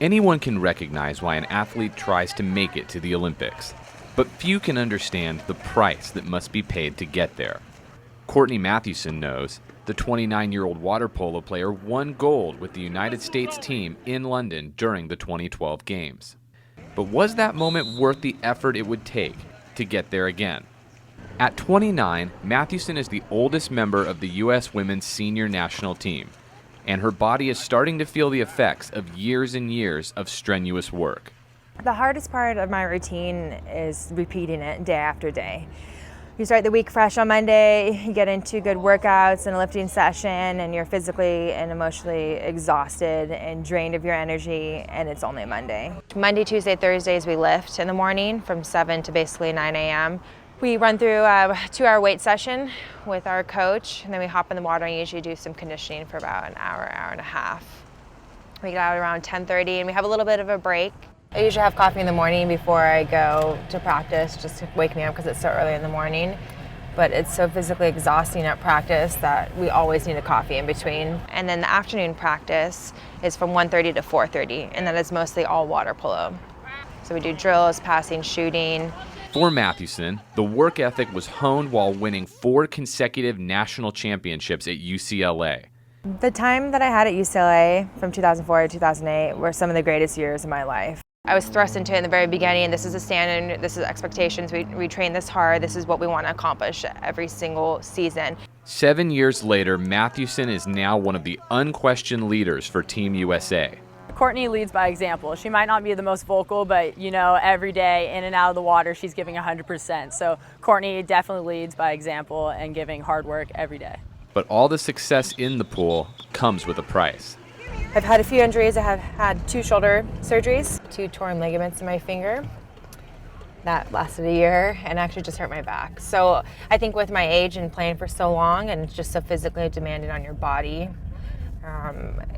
Anyone can recognize why an athlete tries to make it to the Olympics, but few can understand the price that must be paid to get there. Courtney Mathewson knows. The 29-year-old water polo player won gold with the United States team in London during the 2012 Games. But was that moment worth the effort it would take to get there again? At 29, Mathewson is the oldest member of the U.S. women's senior national team, and her body is starting to feel the effects of years and years of strenuous work. The hardest part of my routine is repeating it day after day. You start the week fresh on Monday, you get into good workouts and a lifting session, and you're physically and emotionally exhausted and drained of your energy, and it's only Monday. Monday, Tuesday, Thursdays we lift in the morning from 7 to basically 9 a.m. We run through a 2-hour weight session with our coach, and then we hop in the water and usually do some conditioning for about an hour, hour and a half. We get out around 10:30 and we have a little bit of a break. I usually have coffee in the morning before I go to practice, just to wake me up because it's so early in the morning. But it's so physically exhausting at practice that we always need a coffee in between. And then the afternoon practice is from 1:30 to 4:30, and that is mostly all water polo. So we do drills, passing, shooting. For Mathewson, the work ethic was honed while winning 4 consecutive national championships at UCLA. The time that I had at UCLA from 2004 to 2008 were some of the greatest years of my life. I was thrust into it in the very beginning. This is a standard, this is expectations. We train this hard. This is what we want to accomplish every single season. 7 years later, Mathewson is now one of the unquestioned leaders for Team USA. Courtney leads by example. She might not be the most vocal, but you know, every day in and out of the water, she's giving 100%. So Courtney definitely leads by example and giving hard work every day. But all the success in the pool comes with a price. I've had a few injuries. I have had 2 shoulder surgeries, 2 torn ligaments in my finger. That lasted a year and actually just hurt my back. So I think with my age and playing for so long and it's just so physically demanding on your body,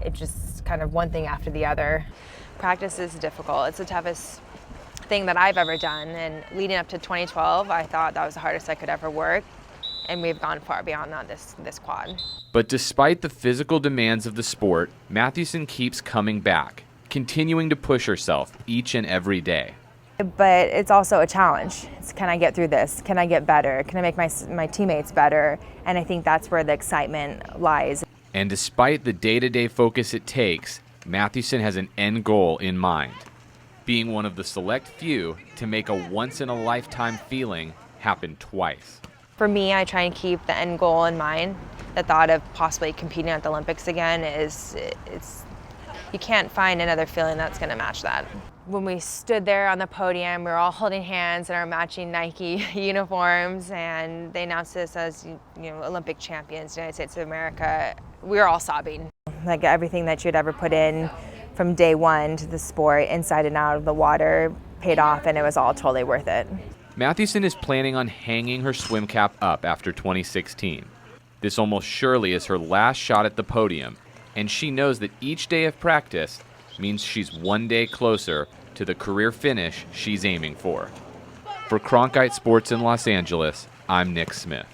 it just kind of one thing after the other. Practice is difficult. It's the toughest thing that I've ever done. And leading up to 2012, I thought that was the hardest I could ever work. And we've gone far beyond that this quad. But despite the physical demands of the sport, Mathewson keeps coming back, continuing to push herself each and every day. But it's also a challenge. Can I get through this? Can I get better? Can I make my teammates better? And I think that's where the excitement lies. And despite the day-to-day focus it takes, Mathewson has an end goal in mind, being one of the select few to make a once-in-a-lifetime feeling happen twice. For me, I try and keep the end goal in mind. The thought of possibly competing at the Olympics again you can't find another feeling that's going to match that. When we stood there on the podium, we were all holding hands in our matching Nike uniforms, and they announced us as Olympic champions, United States of America. We were all sobbing. Like everything that you'd ever put in from day one to the sport, inside and out of the water, paid off, and it was all totally worth it. Mathewson is planning on hanging her swim cap up after 2016. This almost surely is her last shot at the podium, and she knows that each day of practice means she's one day closer to the career finish she's aiming for. For Cronkite Sports in Los Angeles, I'm Nick Smith.